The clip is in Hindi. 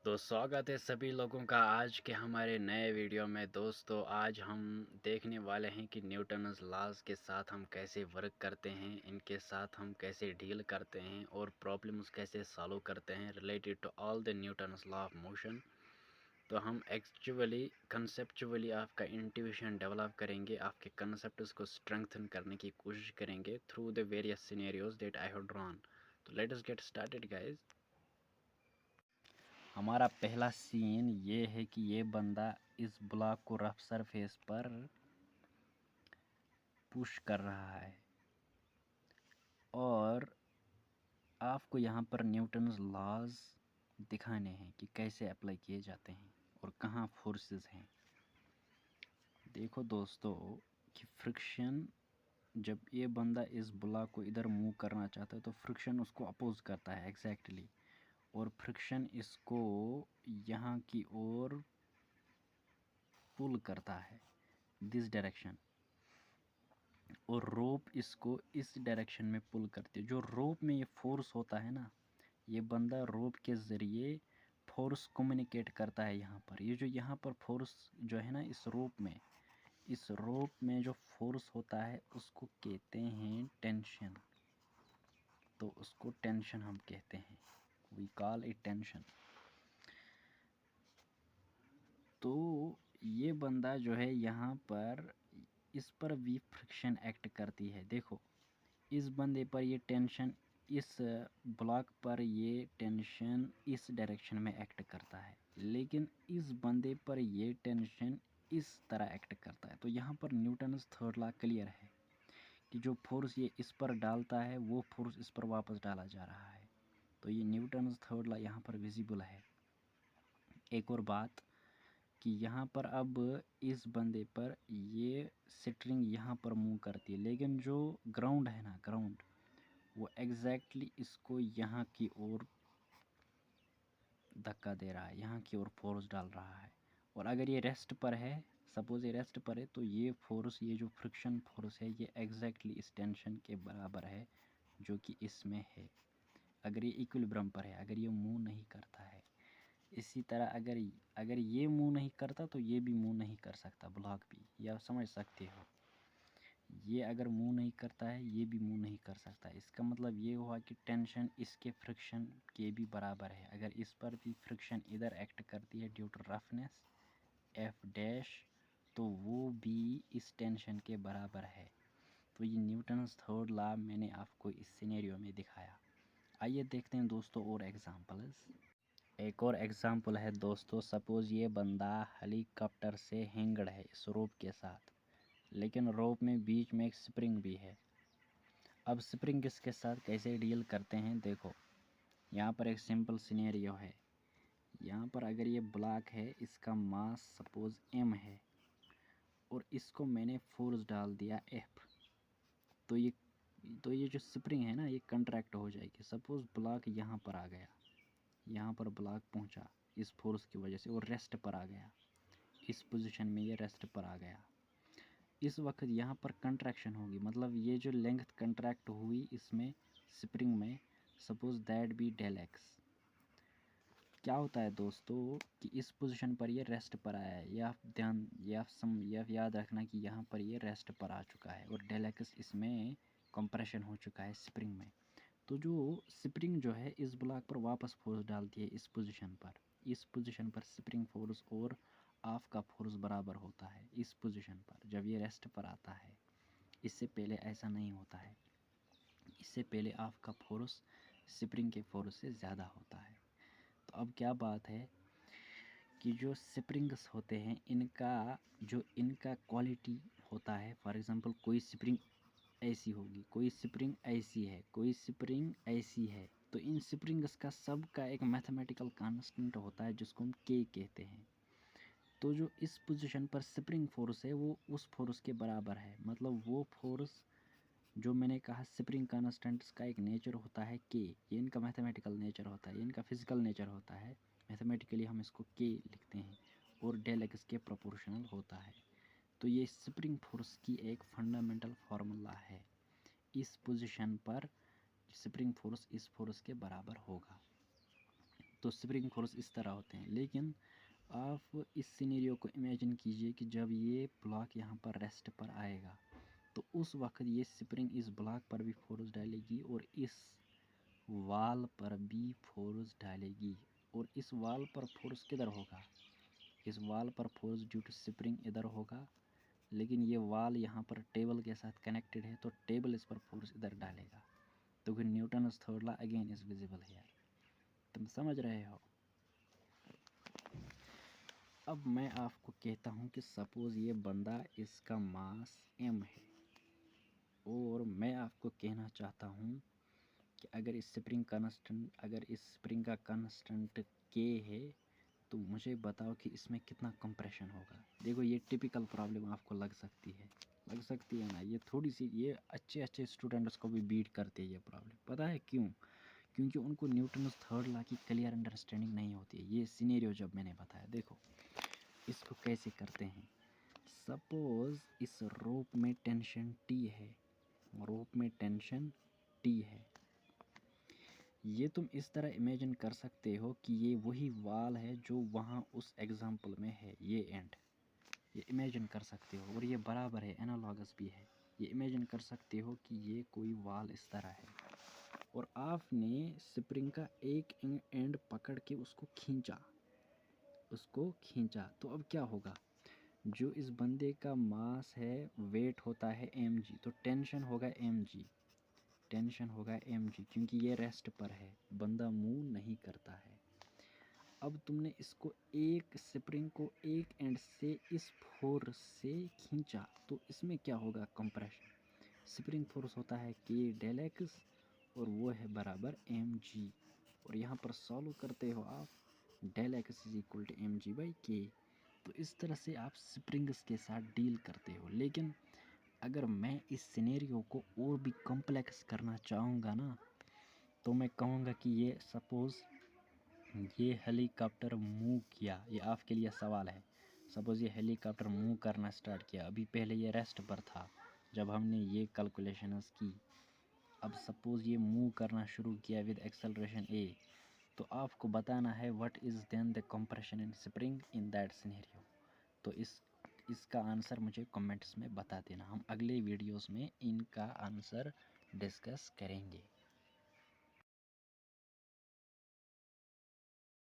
तो स्वागत है सभी लोगों का आज के हमारे नए वीडियो में। दोस्तों आज हम देखने वाले हैं कि न्यूटन्स लॉज के साथ हम कैसे वर्क करते हैं, इनके साथ हम कैसे डील करते हैं और प्रॉब्लम्स कैसे सॉल्व करते हैं related to all the Newton's law of motion. तो हम एक्चुअली कंसेप्चुअली आपका इंट्यूशन डेवलप करेंगे, आपके कंसेप्ट्स को स्ट्रेंथन करने की कोशिश करेंगे through the various scenarios that I have drawn. तो let us get started guys. हमारा पहला सीन ये है कि ये बंदा इस ब्लॉक को रफ सरफेस पर पुश कर रहा है और आपको यहाँ पर न्यूटन्स लॉज दिखाने हैं कि कैसे अप्लाई किए जाते हैं और कहाँ फोर्सेस हैं। देखो दोस्तों कि फ्रिक्शन, जब ये बंदा इस ब्लॉक को इधर मूव करना चाहता है तो फ्रिक्शन उसको अपोज करता है एग्जैक्टली, और फ्रिक्शन इसको यहाँ की ओर पुल करता है दिस डायरेक्शन, और रोप इसको इस डायरेक्शन में पुल करती है। जो रोप में ये फोर्स होता है ना, ये बंदा रोप के ज़रिए फोर्स कम्युनिकेट करता है यहाँ पर। ये जो यहाँ पर फोर्स जो है ना इस रोप में जो फोर्स होता है उसको कहते हैं टेंशन। तो उसको टेंशन हम कहते हैं, वी कॉल इट टेंशन। तो ये बंदा जो है यहाँ पर इस पर भी फ्रिक्शन एक्ट करती है। देखो इस बंदे पर ये टेंशन, इस ब्लॉक पर ये टेंशन इस डायरेक्शन में एक्ट करता है, लेकिन इस बंदे पर ये टेंशन इस तरह एक्ट करता है। तो यहाँ पर न्यूटन्स थर्ड लॉ क्लियर है कि जो फोर्स ये इस पर डालता है वो फोर्स इस पर वापस डाला जा रहा है। तो ये न्यूटन्स थर्ड लॉ यहाँ पर विजिबल है। एक और बात कि यहाँ पर अब इस बंदे पर ये स्ट्रिंग यहाँ पर मूव करती है, लेकिन जो ग्राउंड है ना, ग्राउंड वो एग्जैक्टली इसको यहाँ की ओर धक्का दे रहा है, यहाँ की ओर फोर्स डाल रहा है। और अगर ये रेस्ट पर है, सपोज ये रेस्ट पर है, तो ये फोर्स, ये जो फ्रिक्शन फोर्स है ये एग्जैक्टली इस टेंशन के बराबर है जो कि इसमें है, अगर ये इक्विलिब्रियम पर है, अगर ये मूव नहीं करता है। इसी तरह अगर ये मूव नहीं करता तो ये भी मूव नहीं कर सकता, ब्लॉक भी, या समझ सकते हो। ये अगर मूव नहीं करता है ये भी मूव नहीं कर सकता। इसका मतलब ये हुआ कि टेंशन इसके फ्रिक्शन के भी बराबर है। अगर इस पर भी फ्रिक्शन इधर एक्ट करती है due to roughness F dash, तो वो भी इस टेंशन के बराबर है। तो ये न्यूटन्स थर्ड लॉ मैंने आपको इस सिनेरियो में दिखाया। आइए देखते हैं दोस्तों और एग्जांपल्स। एक और एग्जांपल है दोस्तों, सपोज ये बंदा हेलीकॉप्टर से हैंगड है इस रोप के साथ, लेकिन रोप में बीच में एक स्प्रिंग भी है। अब स्प्रिंग इसके साथ कैसे डील करते हैं, देखो यहाँ पर एक सिंपल सिनेरियो है। यहाँ पर अगर ये ब्लॉक है, इसका मास सपोज m है और इसको मैंने फोर्स डाल दिया F, तो ये जो स्प्रिंग है ना ये कंट्रैक्ट हो जाएगी। सपोज ब्लॉक यहाँ पर आ गया, यहाँ पर ब्लॉक पहुँचा इस फोर्स की वजह से और रेस्ट पर आ गया, इस पोजीशन में ये रेस्ट पर आ गया। इस वक्त यहाँ पर कंट्रैक्शन होगी, मतलब ये जो लेंथ कंट्रैक्ट हुई इसमें स्प्रिंग में, suppose that be del x. क्या होता है दोस्तों कि इस पोजीशन पर ये रेस्ट पर आया है, ये आप याद रखना कि यहाँ पर ये रेस्ट पर आ चुका है और डेल एक्स इसमें कंप्रेशन हो चुका है स्प्रिंग में। तो जो स्प्रिंग जो है इस ब्लॉक पर वापस फोर्स डालती है इस पोजीशन पर स्प्रिंग फोर्स और ऑफ का फोर्स बराबर होता है इस पोजीशन पर जब ये रेस्ट पर आता है। इससे पहले ऐसा नहीं होता है, इससे पहले ऑफ का फोर्स स्प्रिंग के फोर्स से ज़्यादा होता है। तो अब क्या बात है कि जो स्प्रिंग्स होते हैं इनका क्वालिटी होता है। फॉर एग्जांपल कोई स्प्रिंग ऐसी होगी, कोई स्प्रिंग ऐसी है, कोई स्प्रिंग ऐसी है। तो इन स्प्रिंग्स का सब का एक मैथमेटिकल कांस्टेंट होता है जिसको हम के कहते हैं। तो जो इस पोजीशन पर स्प्रिंग फोर्स है वो उस फोर्स के बराबर है, मतलब वो फोर्स जो मैंने कहा स्प्रिंग कांस्टेंट्स का एक नेचर होता है के, ये इनका मैथमेटिकल नेचर होता है, ये इनका फिजिकल नेचर होता है। मैथमेटिकली हम इसको के लिखते हैं और डेल एक्स के प्रोपोर्शनल होता है। तो ये स्प्रिंग फोर्स की एक फंडामेंटल फार्मूला है। इस पोजीशन पर स्प्रिंग फोर्स इस फोर्स के बराबर होगा। तो स्प्रिंग फोर्स इस तरह होते हैं। लेकिन आप इस सिनेरियो को इमेजिन कीजिए कि जब ये ब्लॉक यहाँ पर रेस्ट पर आएगा तो उस वक्त ये स्प्रिंग इस ब्लॉक पर भी फोर्स डालेगी और इस वाल पर भी फोर्स डालेगी। और इस वाल पर फोर्स किधर होगा? इस वाल पर फोर्स ड्यू टू स्प्रिंग इधर होगा, लेकिन ये वाल यहाँ पर टेबल के साथ कनेक्टेड है तो टेबल इस पर फोर्स इधर डालेगा। तो फिर Newton's third law again is visible here. तुम समझ रहे हो? अब मैं आपको कहता हूँ कि सपोज़ ये बंदा, इसका मास m है और मैं आपको कहना चाहता हूँ कि अगर इस स्प्रिंग का कांस्टेंट k है तो मुझे बताओ कि इसमें कितना कंप्रेशन होगा। देखो ये टिपिकल प्रॉब्लम आपको लग सकती है ना। ये थोड़ी सी ये अच्छे स्टूडेंट्स को भी बीट करती है ये प्रॉब्लम। पता है क्यों? क्योंकि उनको न्यूटन्स थर्ड लॉ की क्लियर अंडरस्टैंडिंग नहीं होती है। ये सिनेरियो जब मैंने बताया, देखो इसको कैसे करते हैं। सपोज इस रोप में टेंशन T है, रोप में टेंशन T है। ये तुम इस तरह इमेजिन कर सकते हो कि ये वही वाल है जो वहाँ उस एग्जाम्पल में है, ये एंड। ये इमेजिन कर सकते हो और ये बराबर है, एनालॉगस भी है। ये इमेजिन कर सकते हो कि ये कोई वाल इस तरह है और आपने स्प्रिंग का एक एंड पकड़ के उसको खींचा। तो अब क्या होगा? जो इस बंदे का मास है वेट होता है mg, तो टेंशन होगा mg क्योंकि ये रेस्ट पर है, बंदा मूव नहीं करता है। अब तुमने इसको एक स्प्रिंग को एक एंड से इस फोर्स से खींचा तो इसमें क्या होगा? कंप्रेशन। स्प्रिंग फोर्स होता है k डेल x और वो है बराबर mg। और यहाँ पर सॉल्व करते हो आप, del x is equal to mg by k। तो इस तरह से आप स्प्रिंग्स के साथ डील करते हो। लेकिन अगर मैं इस सिनेरियो को और भी कॉम्प्लेक्स करना चाहूँगा ना, तो मैं कहूँगा कि ये सपोज़ ये हेलीकॉप्टर मूव किया। ये आपके लिए सवाल है। सपोज़ ये हेलीकॉप्टर मूव करना स्टार्ट किया, अभी पहले ये रेस्ट पर था जब हमने ये कैलकुलेशंस की। अब सपोज़ ये मूव करना शुरू किया विद एक्सेलरेशन a, तो आपको बताना है what is then the compression in spring in that scenario. तो इसका आंसर मुझे कमेंट्स में बता देना। हम अगले वीडियोस में इनका आंसर डिस्कस करेंगे।